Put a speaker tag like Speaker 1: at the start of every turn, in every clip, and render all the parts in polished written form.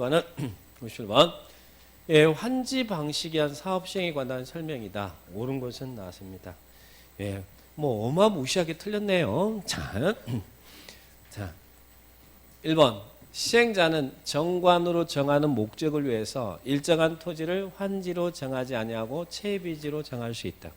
Speaker 1: 7번은 57번. 예, 환지 방식에 한 사업 시행에 관한 설명이다. 옳은 것은 나왔습니다. 예, 뭐 어마무시하게 틀렸네요. 자, 1번. 시행자는 정관으로 정하는 목적을 위해서 일정한 토지를 환지로 정하지 아니하고 채비지로 정할 수 있다.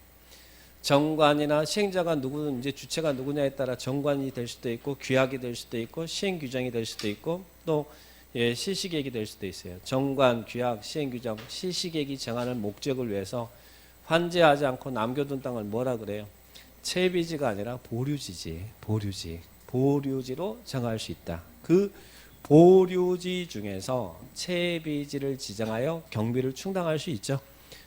Speaker 1: 정관이나 시행자가 누구, 이제 주체가 누구냐에 따라 정관이 될 수도 있고 규약이 될 수도 있고 시행 규정이 될 수도 있고 또 예, 실시계획이 될 수도 있어요. 정관, 규약, 시행 규정, 실시계획이 정하는 목적을 위해서 환지하지 않고 남겨둔 땅을 뭐라 그래요? 채비지가 아니라 보류지지. 보류지로 정할 수 있다. 그 보류지 중에서 채비지를 지정하여 경비를 충당할 수 있죠.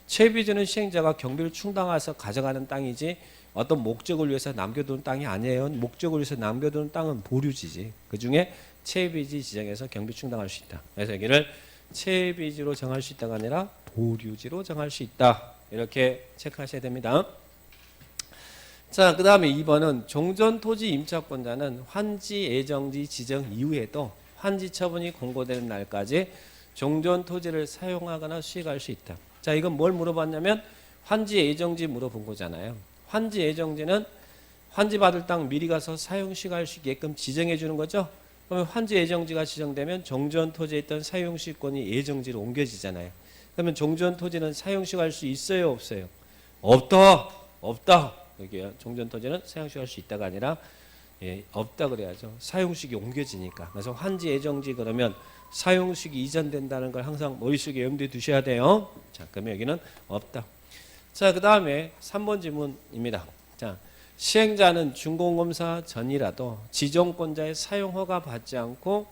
Speaker 1: 채비지는 시행자가 경비를 충당해서 가져가는 땅이지 어떤 목적을 위해서 남겨둔 땅이 아니에요. 목적을 위해서 남겨둔 땅은 보류지지. 그중에 채비지 지정해서 경비 충당할 수 있다. 그래서 여기를 채비지로 정할 수 있다가 아니라 보류지로 정할 수 있다. 이렇게 체크하셔야 됩니다. 자, 그 다음에 2번은 종전토지 임차권자는 환지 예정지 지정 이후에도 환지 처분이 공고되는 날까지 종전토지를 사용하거나 수익할 수 있다. 자, 이건 뭘 물어봤냐면 환지 예정지 물어본 거잖아요. 환지 예정지는 환지 받을 땅 미리 가서 사용 수익할 수 있게끔 지정해 주는 거죠. 그러면 환지 예정지가 지정되면 종전토지에 있던 사용 수익권이 예정지로 옮겨지잖아요. 그러면 종전토지는 사용 수익할 수 있어요, 없어요? 없다. 여기요. 종전토지는 사용 수익할 수 있다가 아니라 예, 없다 그래야죠. 사용 수익이 옮겨지니까. 그래서 환지 예정지 그러면 사용 수익이 이전된다는 걸 항상 머릿속에 염두에 두셔야 돼요. 자, 그러면 여기는 없다. 자, 그 다음에 3번 질문입니다. 자, 시행자는 준공검사 전이라도 지정권자의 사용 허가 받지 않고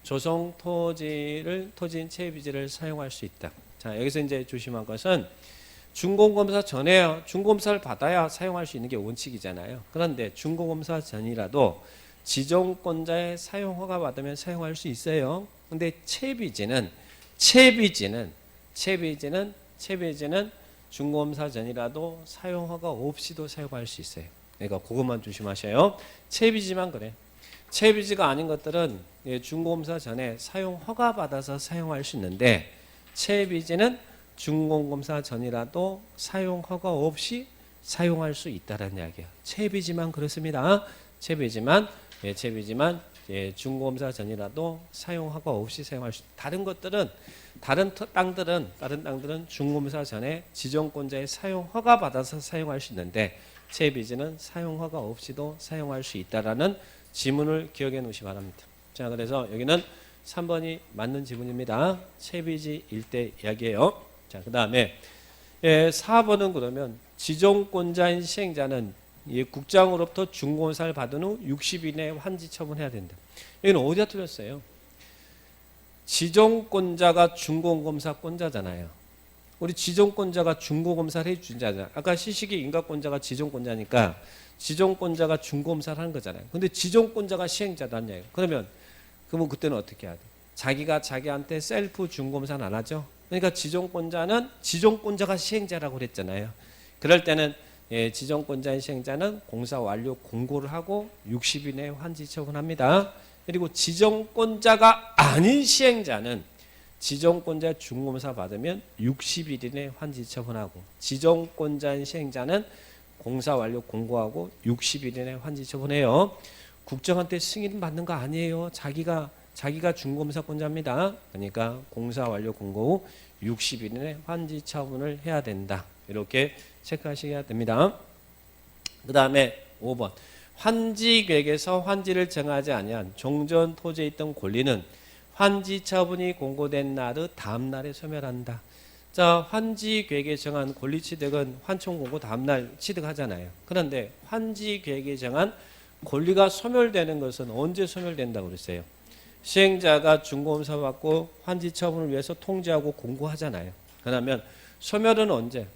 Speaker 1: 조성 토지인 채비지를 사용할 수 있다. 자, 여기서 이제 조심한 것은 준공검사 전에요. 준공검사를 받아야 사용할 수 있는 게 원칙이잖아요. 그런데 준공검사 전이라도 지정권자의 사용 허가 받으면 사용할 수 있어요. 근데 채비지는 준공검사 전이라도 사용 허가 없이도 사용할 수 있어요. 그러니까 그것만 조심하셔요. 채비지만 그래. 채비지가 아닌 것들은 준공검사 전에 사용 허가 받아서 사용할 수 있는데 채비지는 준공검사 전이라도 사용 허가 없이 사용할 수 있다는 이야기예요. 채비지만 그렇습니다. 채비지만 준공검사 전이라도 사용 허가 없이 사용할 수 있다. 다른 땅들은 준공검사 전에 지정권자의 사용 허가 받아서 사용할 수 있는데 채비지는 사용 허가 없이도 사용할 수 있다라는 지문을 기억해 놓으시기 바랍니다. 자, 그래서 여기는 3번이 맞는 지문입니다. 채비지 일대 이야기예요. 자, 그 다음에 4번은 그러면 지정권자인 시행자는 국장으로부터 준공검사를 받은 후 60일 내에 환지 처분해야 된다. 여기는 어디다 틀렸어요? 지정권자가 준공검사권자잖아요. 우리 지정권자가 준공검사를 해준 자잖아요. 아까 시식의 인가권자가 지정권자니까 지정권자가 준공검사를 하는 거잖아요. 근데 지정권자가 시행자다는 얘기예요. 그러면 그때는 어떻게 해야 돼? 자기가 자기한테 셀프 준공검사는 안 하죠. 그러니까 지정권자가 시행자라고 그랬잖아요. 그럴 때는 지정권자인 시행자는 공사 완료 공고를 하고 60일 내에 환지 처분합니다. 그리고 지정권자가 아닌 시행자는 지정권자 준공검사 받으면 60일 이내 환지 처분하고 지정권자인 시행자는 공사 완료 공고하고 60일 이내 환지 처분해요. 국정한테 승인 받는 거 아니에요. 자기가 준공검사권자입니다. 그러니까 공사 완료 공고 후 60일 이내 환지 처분을 해야 된다. 이렇게 체크하셔야 됩니다. 그 다음에 5번. 환지계획에서 환지를 정하지 아니한 종전 토지에 있던 권리는 환지 처분이 공고된 날의 다음 날에 소멸한다. 자, 환지계획에 정한 권리 취득은 환청 공고 다음 날 취득하잖아요. 그런데 환지계획에 정한 권리가 소멸되는 것은 언제 소멸된다고 그랬어요? 시행자가 준공검사 받고 환지 처분을 위해서 통지하고 공고하잖아요. 그러면 소멸은 언제?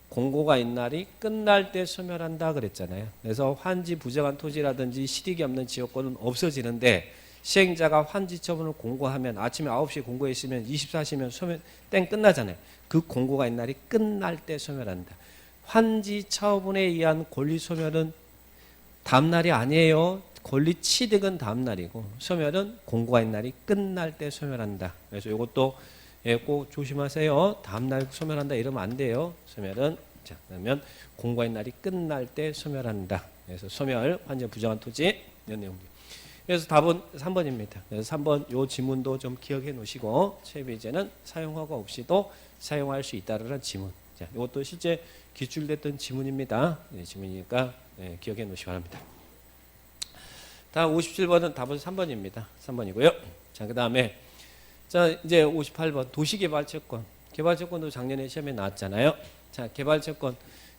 Speaker 1: 공고가 있는 날이 끝날 때 소멸한다 그랬잖아요. 그래서 환지 부정한 토지라든지 실익이 없는 지역권은 없어지는데 시행자가 환지 처분을 공고하면 아침에 9시에 공고했으면 24시면 소멸 땡 끝나잖아요. 그 공고가 있는 날이 끝날 때 소멸한다. 환지 처분에 의한 권리 소멸은 다음 날이 아니에요. 권리 취득은 다음 날이고 소멸은 공고가 있는 날이 끝날 때 소멸한다. 그래서 이것도 꼭 조심하세요. 다음 날 소멸한다 이러면 안 돼요. 소멸은 자 그러면 공고가 있는 날이 끝날 때 소멸한다. 그래서 소멸 환전 부정한 토지 이런 내용들. 그래서 답은 3번입니다. 그래서 3번 요 지문도 좀 기억해 놓으시고 체비제는 사용허가 없이도 사용할 수 있다라는 지문. 자, 이것도 실제 기출됐던 지문입니다. 네, 지문이니까 기억해 놓으시기 바랍니다. 다음 57번은 답은 3번입니다. 3번이고요. 자, 그다음에 자, 이제 58번 도시개발채권. 개발채권도 작년에 시험에 나왔잖아요. 자, 개발채권.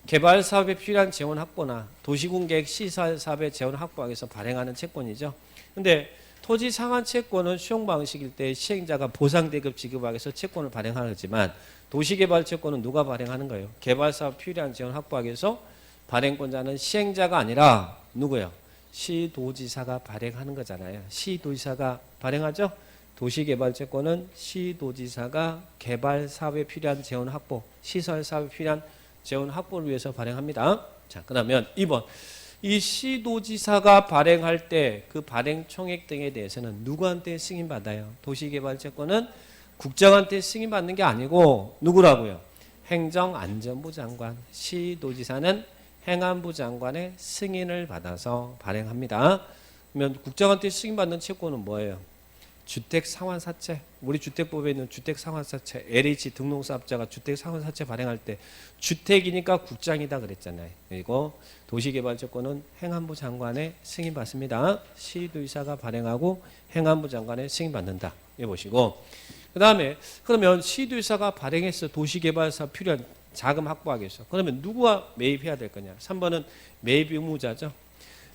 Speaker 1: 개발 사업에 필요한 재원 확보나 도시군계획 시설 사업의 재원 확보하기 위해서 발행하는 채권이죠. 근데 토지 상환 채권은 수용 방식일 때 시행자가 보상대급 지급하기 위해서 채권을 발행하지만 도시개발 채권은 누가 발행하는 거예요? 개발 사업 필요한 재원 확보하기 위해서 발행권자는 시행자가 아니라 누구예요? 시도지사가 발행하는 거잖아요. 시도지사가 발행하죠. 도시개발채권은 시도지사가 개발 사업에 필요한 재원 확보, 시설 사업에 필요한 재원 확보를 위해서 발행합니다. 자, 그러면 2번. 이 시도지사가 발행할 때 그 발행 총액 등에 대해서는 누구한테 승인받아요? 도시개발채권은 국장한테 승인받는 게 아니고 누구라고요? 행정안전부 장관. 시도지사는 행안부 장관의 승인을 받아서 발행합니다. 그러면 국장한테 승인받는 채권은 뭐예요? 주택상환사채. 우리 주택법에 있는 주택상환사채. LH 등록사업자가 주택상환사채 발행할 때 주택이니까 국장이다 그랬잖아요. 그리고 도시개발채권은 행안부 장관의 승인받습니다. 시도지사가 발행하고 행안부 장관의 승인받는다. 이거 보시고 그 다음에 그러면 시도지사가 발행해서 도시개발사 필요한 자금 확보하기 위해서 그러면 누구와 매입해야 될 거냐? 3번은 매입 의무자죠.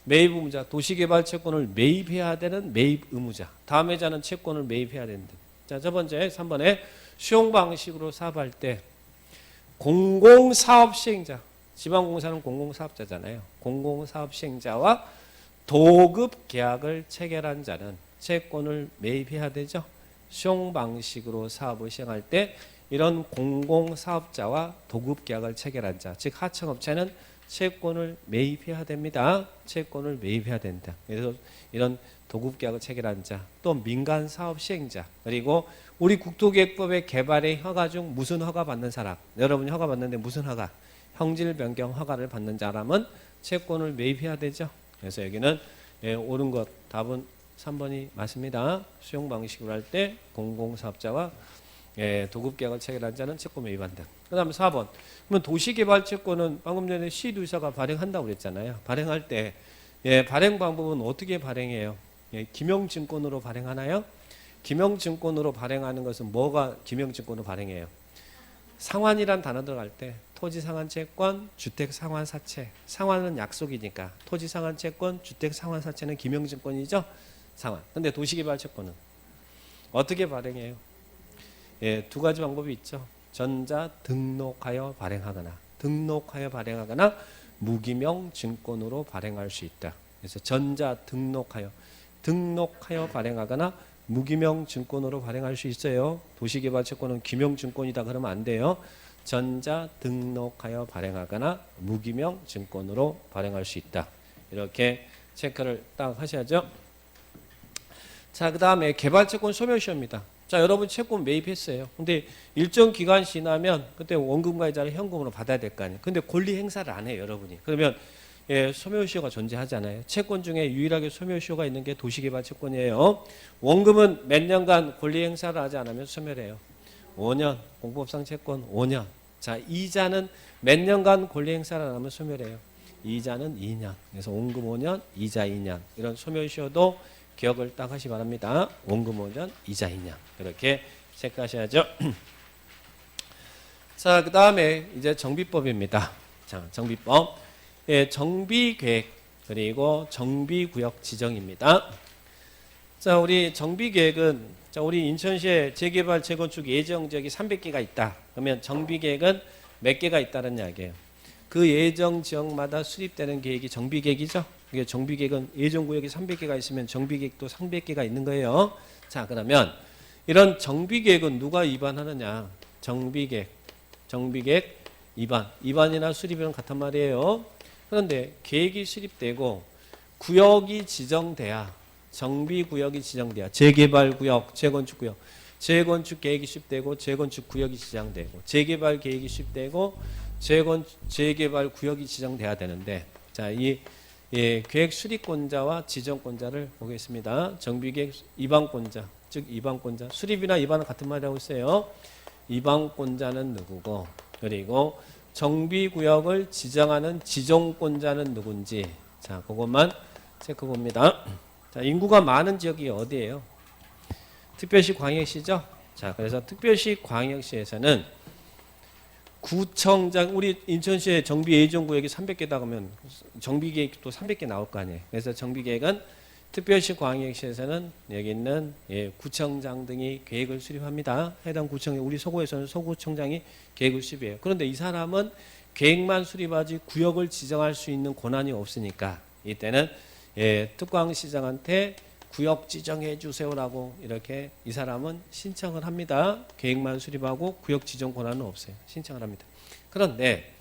Speaker 1: 매입 의무자, 도시개발채권을 매입해야 되는 매입 의무자. 다음 회자는 채권을 매입해야 된다. 자, 첫 번째 3번에 수용 방식으로 사업할 때 공공사업 시행자, 지방공사는 공공사업자잖아요. 공공사업 시행자와 도급 계약을 체결한 자는 채권을 매입해야 되죠. 수용 방식으로 사업을 시행할 때 이런 공공사업자와 도급 계약을 체결한 자, 즉 하청업체는 채권을 매입해야 됩니다. 채권을 매입해야 된다. 그래서 이런 도급계약을 체결한 자, 또 민간사업 시행자, 그리고 우리 국토계획법의 개발의 허가 중 무슨 허가 받는 사람, 여러분이 허가 받는데 무슨 허가? 형질 변경 허가를 받는 사람은 채권을 매입해야 되죠. 그래서 여기는 옳은 것, 답은 3번이 맞습니다. 수용 방식으로 할 때 공공사업자와 도급계약을 체결한 자는 채권 매입한다. 그 다음에 4번. 그러면 도시개발채권은 방금 전에 시도지사가 발행한다고 그랬잖아요. 발행할 때 발행 방법은 어떻게 발행해요? 기명증권으로 발행하나요? 기명증권으로 발행하는 것은 뭐가 기명증권으로 발행해요? 상환이란 단어 들어갈 때 토지상환채권, 주택상환사채. 상환은 약속이니까 토지상환채권, 주택상환사채는 기명증권이죠. 상환. 근데 도시개발채권은 어떻게 발행해요? 두 가지 방법이 있죠. 전자 등록하여 발행하거나 무기명 증권으로 발행할 수 있다. 그래서 전자 등록하여 발행하거나 무기명 증권으로 발행할 수 있어요. 도시개발채권은 기명 증권이다 그러면 안 돼요. 전자 등록하여 발행하거나 무기명 증권으로 발행할 수 있다. 이렇게 체크를 딱 하셔야죠. 자, 그 다음에 개발채권 소멸시효입니다. 자, 여러분 채권 매입했어요. 근데 일정 기간 지나면 그때 원금과 이자를 현금으로 받아야 될 거 아니에요. 근데 권리 행사를 안 해요, 여러분이. 그러면 소멸시효가 존재하잖아요. 채권 중에 유일하게 소멸시효가 있는 게 도시개발채권이에요. 원금은 몇 년간 권리 행사를 하지 않으면 소멸해요. 5년, 공법상 채권 5년. 자, 이자는 몇 년간 권리 행사를 안 하면 소멸해요. 이자는 2년. 그래서 원금 5년, 이자 2년. 이런 소멸시효도 기억을 딱 하시 바랍니다. 원금 5년, 이자 2년. 이렇게 체크하셔야죠. 자, 그 다음에 이제 정비법입니다. 자, 정비법. 정비계획 그리고 정비구역 지정입니다. 자, 우리 정비계획은 자, 우리 인천시에 재개발 재건축 예정지역이 300개가 있다. 그러면 정비계획은 몇 개가 있다는 이야기예요. 그 예정지역마다 수립되는 계획이 정비계획이죠. 이게 정비계획은 예정구역이 300개가 있으면 정비계획도 300개가 있는 거예요. 자, 그러면 이런 정비계획은 누가 위반하느냐? 정비계획 위반이나 수립이랑 같단 말이에요. 그런데 계획이 수립되고 구역이 지정돼야 정비구역이 지정돼야 재개발구역, 재건축구역, 재건축 계획이 수립되고 재건축 구역이 지정되고 재개발 계획이 수립되고 재개발 구역이 지정돼야 되는데 자, 이 계획 수립권자와 지정권자를 보겠습니다. 정비계획 이방권자, 즉 이방권자, 수립이나 이반은 같은 말이라고 했어요. 이방권자는 누구고 그리고 정비구역을 지정하는 지정권자는 누군지 자, 그것만 체크 봅니다. 자, 인구가 많은 지역이 어디예요? 특별시 광역시죠. 자, 그래서 특별시 광역시에서는 구청장, 우리 인천시에 정비예정구역이 300개다 그러면 정비계획도 300개 나올 거 아니에요. 그래서 정비계획은 특별시 광역시에서는 여기 있는 구청장 등이 계획을 수립합니다. 해당 구청, 우리 서구에서는 서구청장이 계획을 수립해요. 그런데 이 사람은 계획만 수립하지 구역을 지정할 수 있는 권한이 없으니까 이때는 특광시장한테 구역 지정해 주세요라고 이렇게 이 사람은 신청을 합니다. 계획만 수립하고 구역 지정 권한은 없어요. 신청을 합니다. 그런데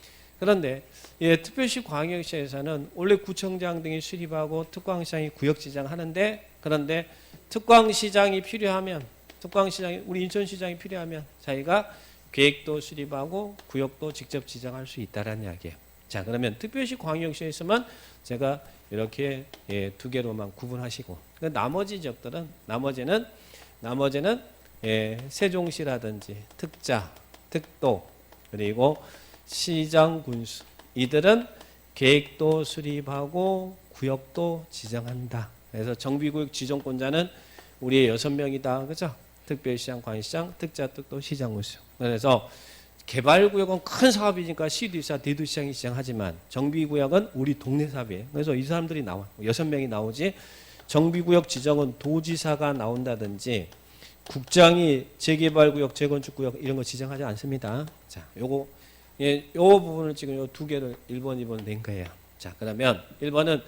Speaker 1: 특별시 광역시에서는 원래 구청장 등이 수립하고 특광시장이 구역 지정하는데 그런데 특광시장이 필요하면 우리 인천시장이 필요하면 자기가 계획도 수립하고 구역도 직접 지정할 수 있다라는 이야기예요. 자, 그러면 특별시 광역시에서만 제가 이렇게 두 개로만 구분하시고 나머지 지역들은 나머지는 세종시라든지 특자, 특도 그리고 시장, 군수 이들은 계획도 수립하고 구역도 지정한다. 그래서 정비구역 지정권자는 우리의 6명이다. 그죠? 특별시장, 광역시장, 특자, 특도, 시장, 군수. 그래서 개발구역은 큰 사업이니까 시도지사, 대도시장이 지정하지만 정비구역은 우리 동네 사업이에요. 그래서 이 사람들이 나와 6명이 나오지 정비구역 지정은 도지사가 나온다든지 국장이 재개발구역, 재건축구역 이런 거 지정하지 않습니다. 자, 요 부분을 지금 요 두 개를 1번, 2번 낸 거예요. 자, 그러면 1번은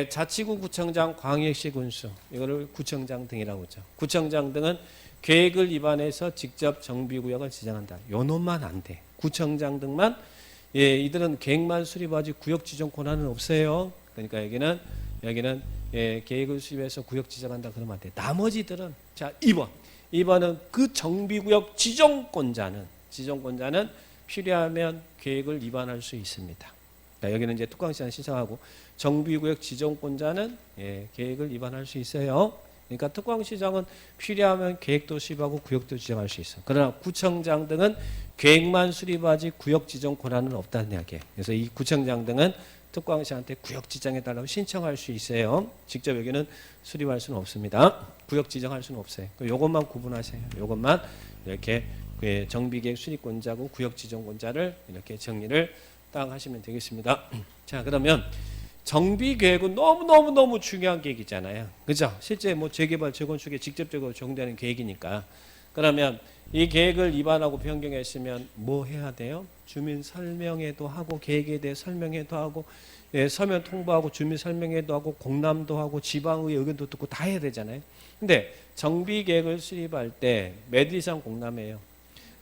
Speaker 1: 자치구 구청장, 광역시 군수 이거를 구청장 등이라고 하죠. 구청장 등은 계획을 위반해서 직접 정비구역을 지정한다. 요 놈만 안 돼. 구청장 등만 이들은 계획만 수립하지 구역 지정 권한은 없어요. 그러니까 여기는 계획을 수립해서 구역 지정한다 그러면 안 돼. 나머지들은 자 2번은 그 정비구역 지정권자는 필요하면 계획을 위반할 수 있습니다. 그러니까 여기는 이제 특광시장 신청하고 정비구역 지정권자는 계획을 위반할 수 있어요. 그러니까 특광시장은 필요하면 계획도 수립하고 구역도 지정할 수 있어. 그러나 구청장 등은 계획만 수립하지 구역 지정 권한은 없다는 이야기예요. 그래서 이 구청장 등은 특광시장한테 구역 지정해달라고 신청할 수 있어요. 직접 여기는 수립할 수는 없습니다. 구역 지정할 수는 없어요. 이것만 구분하세요. 이것만 이렇게 정비계획 수립권자고 구역 지정권자를 이렇게 정리를 딱 하시면 되겠습니다. 자, 그러면 정비계획은 너무 중요한 계획이잖아요. 그죠? 실제 뭐 재개발, 재건축에 직접적으로 적용되는 계획이니까. 그러면 이 계획을 위반하고 변경했으면 뭐 해야 돼요? 주민 설명회도 하고 계획에 대해 설명회도 하고 서면 통보하고 주민 설명회도 하고 공람도 하고 지방의 의견도 듣고 다 해야 되잖아요. 근데 정비계획을 수립할 때 몇 일 이상 공람해요?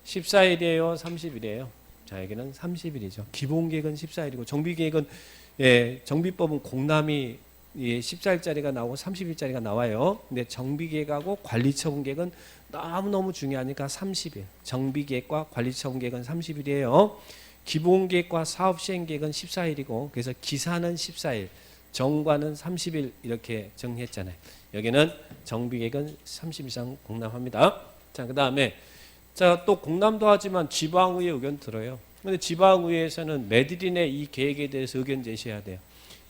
Speaker 1: 14일이에요? 30일이에요? 자, 여기는 30일이죠. 기본계획은 14일이고 정비계획은 정비법은 공람이 14일짜리가 나오고 30일짜리가 나와요. 근데 정비계획하고 관리처분계획은 너무 중요하니까 30일. 정비계획과 관리처분계획은 30일이에요. 기본계획과 사업시행계획은 14일이고 그래서 기사는 14일, 정관은 30일 이렇게 정리했잖아요. 여기는 정비계획은 30일 이상 공람합니다. 자, 그다음에 또 공람도 하지만 지방의회 의견 들어요. 근데 지방의회에서는 몇 일 이내 이 계획에 대해서 의견 제시해야 돼요.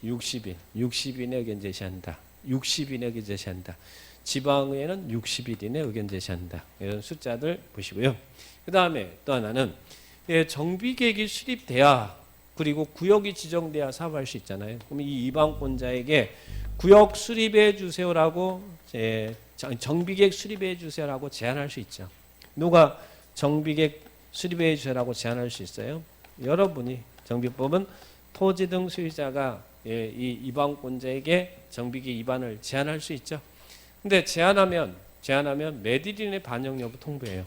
Speaker 1: 60일 이내 의견 제시한다. 60일 이내 의견 제시한다. 지방의회는 60일 이내 의견 제시한다. 이런 숫자들 보시고요. 그 다음에 또 하나는 정비계획이 수립돼야 그리고 구역이 지정돼야 사업할 수 있잖아요. 그럼 이 이방권자에게 구역 수립해 주세요라고 정비계획 수립해 주세요라고 제안할 수 있죠. 누가 정비계획 수립해 주세요라고 제안할 수 있어요? 여러분이. 정비법은 토지 등 소유자가 이 이방권자에게 정비계획 위반을 제안할 수 있죠. 근데 제안하면 몇 일 이내 반영 여부 통보해요.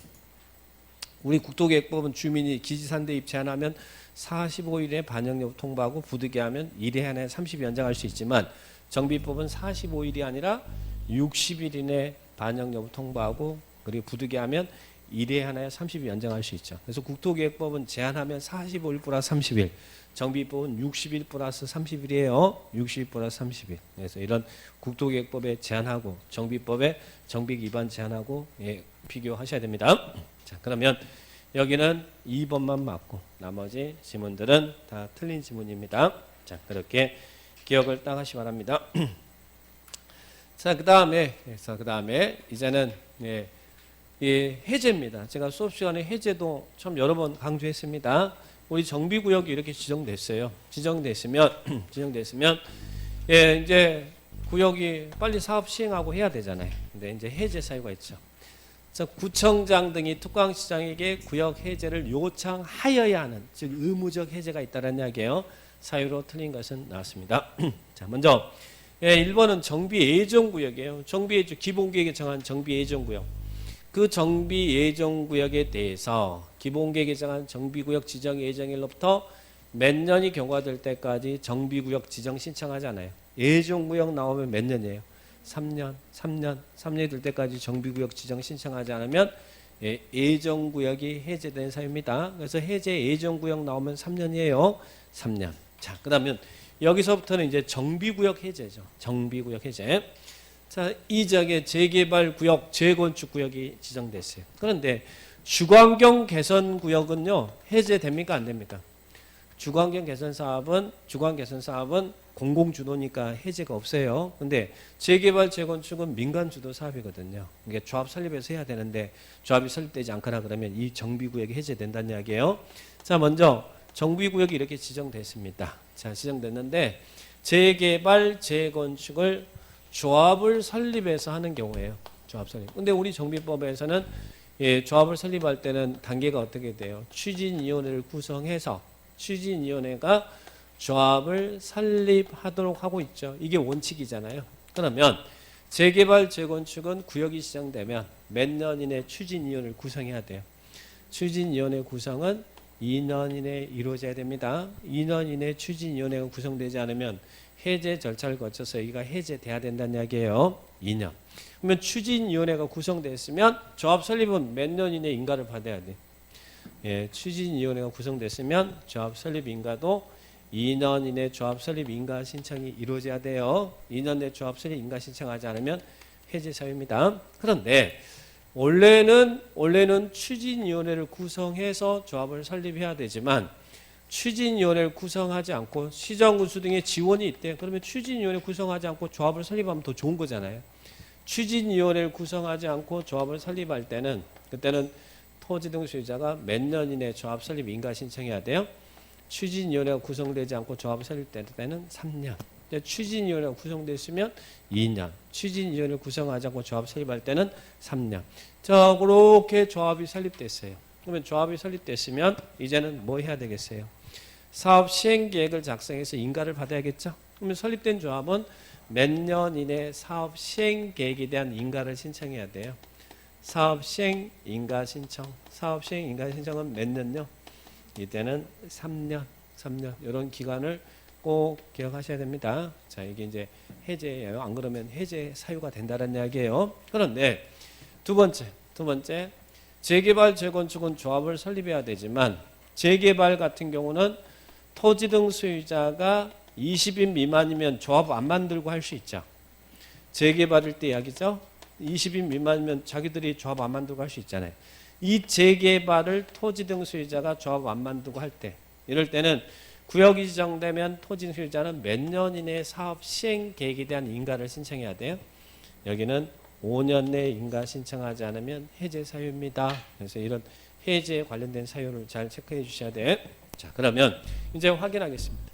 Speaker 1: 우리 국토계획법은 주민이 기지산대입 제안하면 45일에 반영 여부 통보하고 부득이하면 1회 안에 30일 연장할 수 있지만 정비법은 45일이 아니라 60일 이내 반영 여부 통보하고 그리고 부득이하면 1회 하나에 30일 연장할 수 있죠. 그래서 국토계획법은 제한하면 45일 플러스 30일, 정비법은 60일 플러스 30일이에요. 60일 플러스 30일. 그래서 이런 국토계획법에 제한하고 정비법에 정비 위반 제한하고 비교하셔야 됩니다. 자, 그러면 여기는 2번만 맞고 나머지 지문들은 다 틀린 지문입니다. 자, 그렇게 기억을 딱 하시기 바랍니다. 자, 그 다음에 이제는 이 해제입니다. 제가 수업 시간에 해제도 참 여러 번 강조했습니다. 우리 정비구역이 이렇게 지정됐어요. 지정됐으면 이제 구역이 빨리 사업 시행하고 해야 되잖아요. 근데 이제 해제 사유가 있죠. 자, 구청장 등이 특광시장에게 구역 해제를 요청하여야 하는, 즉 의무적 해제가 있다는 이야기예요. 사유로 틀린 것은 나왔습니다. 자, 먼저 1번은 정비예정구역이에요. 정비예정 기본계획에 정한 정비예정구역. 그 정비예정구역에 대해서 기본계획에 정한 정비구역 지정 예정일로부터 몇 년이 경과될 때까지 정비구역 지정 신청하잖아요. 예정구역 나오면 몇 년이에요? 3년이 될 때까지 정비구역 지정 신청하지 않으면 예정구역이 해제된 사유입니다. 그래서 해제 예정구역 나오면 3년이에요. 3년. 자, 그러면 여기서부터는 이제 정비구역 해제죠. 정비구역 해제. 자, 이 지역에 재개발구역, 재건축구역이 지정됐어요. 그런데 주거환경 개선구역은요, 해제됩니까? 안 됩니까? 주거환경 개선 사업은 공공주도니까 해제가 없어요. 근데 재개발, 재건축은 민간주도 사업이거든요. 이게 조합 설립해서 해야 되는데 조합이 설립되지 않거나 그러면 이 정비구역이 해제된다는 이야기예요. 자, 먼저 정비구역이 이렇게 지정됐습니다. 자, 지정됐는데 재개발, 재건축을 조합을 설립해서 하는 경우예요. 조합 설립. 근데 우리 정비법에서는 조합을 설립할 때는 단계가 어떻게 돼요? 추진위원회를 구성해서 추진위원회가 조합을 설립하도록 하고 있죠. 이게 원칙이잖아요. 그러면 재개발, 재건축은 구역이 지정되면 몇 년 이내 추진위원회를 구성해야 돼요. 추진위원회 구성은 2년 이내에 이루어져야 됩니다. 2년 이내 추진위원회가 구성되지 않으면 해제 절차를 거쳐서 여기가 해제돼야 된다는 이야기예요. 2년. 그러면 추진위원회가 구성됐으면 조합 설립은 몇 년 이내 인가를 받아야 돼. 추진위원회가 구성됐으면 조합 설립 인가도 2년 이내 조합 설립 인가 신청이 이루어져야 돼요. 2년 내 조합 설립 인가 신청하지 않으면 해제 사유입니다. 그런데 원래는 추진위원회를 구성해서 조합을 설립해야 되지만 추진위원회를 구성하지 않고 시정군수 등의 지원이 있대. 그러면 추진위원회 구성하지 않고 조합을 설립하면 더 좋은 거잖아요. 추진위원회를 구성하지 않고 조합을 설립할 때는 그때는 토지 등 소유자가 몇 년 이내 조합 설립 인가 신청해야 돼요. 추진위원회가 구성되지 않고 조합을 설립될 때는 3년. 추진위원회가 구성됐으면 2년. 추진위원회를 구성하지 않고 조합 설립할 때는 3년. 자, 그렇게 조합이 설립됐어요. 그러면 조합이 설립됐으면 이제는 뭐 해야 되겠어요? 사업 시행 계획을 작성해서 인가를 받아야겠죠. 그러면 설립된 조합은 몇 년 이내 사업 시행 계획에 대한 인가를 신청해야 돼요. 사업 시행 인가 신청. 사업 시행 인가 신청은 몇 년요? 이때는 3년 이런 기간을 꼭 기억하셔야 됩니다. 자, 이게 이제 해제예요. 안 그러면 해제 사유가 된다는 이야기예요. 그런데 두 번째 재개발, 재건축은 조합을 설립해야 되지만 재개발 같은 경우는 토지 등 소유자가 20인 미만이면 조합 안 만들고 할 수 있죠. 재개발일 때 이야기죠. 20인 미만이면 자기들이 조합 안 만들고 할 수 있잖아요. 이 재개발을 토지 등 소유자가 조합 안 만들고 할 때, 이럴 때는 구역이 지정되면 토지 소유자는 몇 년 이내에 사업 시행 계획에 대한 인가를 신청해야 돼요. 여기는 5년 내에 인가 신청하지 않으면 해제 사유입니다. 그래서 이런 해제에 관련된 사유를 잘 체크해 주셔야 돼. 자, 그러면 이제 확인하겠습니다.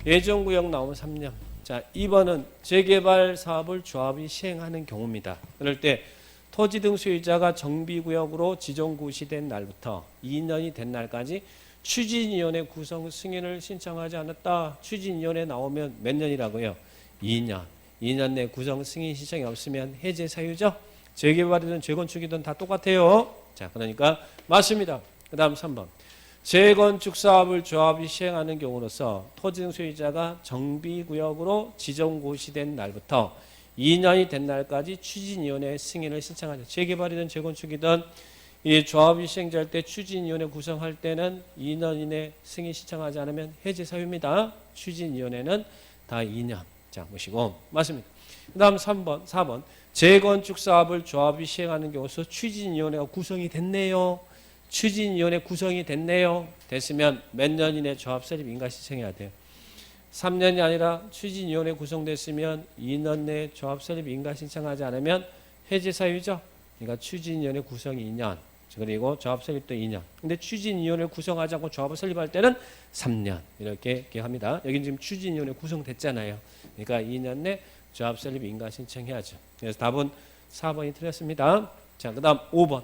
Speaker 1: 예정구역 나오면 3년. 자, 2번은 재개발 사업을 조합이 시행하는 경우입니다. 그럴 때 토지 등 소유자가 정비구역으로 지정구시된 날부터 2년이 된 날까지 추진위원회 구성 승인을 신청하지 않았다. 추진위원회 나오면 몇 년이라고요? 2년. 2년 내 구성 승인 신청이 없으면 해제 사유죠. 재개발이든 재건축이든 다 똑같아요. 자, 그러니까 맞습니다. 그 다음 3번. 재건축 사업을 조합이 시행하는 경우로서 토지등 소유자가 정비구역으로 지정고시된 날부터 2년이 된 날까지 추진위원회 승인을 신청하죠. 재개발이든 재건축이든 이 조합이 시행될 때 추진위원회 구성할 때는 2년 이내 승인 신청하지 않으면 해제 사유입니다. 추진위원회는 다 2년. 자, 보시고 맞습니다. 그 다음 4번 재건축 사업을 조합이 시행하는 경우서 추진위원회가 구성이 됐네요. 추진위원회 구성이 됐네요. 됐으면 몇 년 이내 조합 설립 인가 신청해야 돼요. 3년이 아니라 추진위원회 구성됐으면 2년 내에 조합 설립 인가 신청하지 않으면 해제 사유죠. 그러니까 추진위원회 구성이 2년 그리고 조합 설립도 2년. 근데 추진위원회 구성하지 않고 조합을 설립할 때는 3년 이렇게 기억합니다. 여기 지금 추진위원회 구성됐잖아요. 그러니까 2년 내 조합 설립 인가 신청해야죠. 그래서 답은 4번이 틀렸습니다. 자, 그 다음 5번.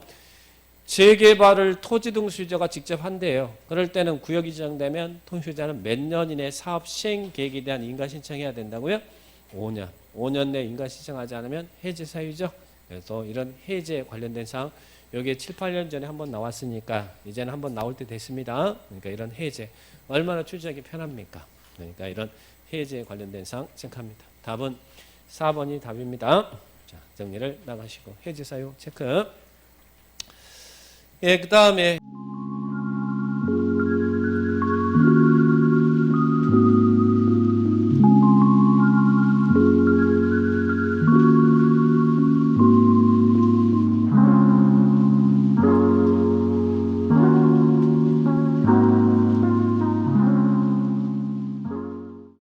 Speaker 1: 재개발을 토지 등 소유자가 직접 한대요. 그럴 때는 구역이 지정되면 통소유자는 몇 년 이내 사업 시행 계획에 대한 인가 신청해야 된다고요? 5년. 5년 내 인가 신청하지 않으면 해제 사유죠. 그래서 이런 해제 관련된 사항 여기에 7, 8년 전에 한번 나왔으니까 이제는 한번 나올 때 됐습니다. 그러니까 이런 해제 얼마나 추진하기 편합니까? 그러니까 이런 해제 관련된 사항 체크합니다. 답은 4번이 답입니다. 자, 정리를 나가시고 해제 사유 체크. 예, 그 다음에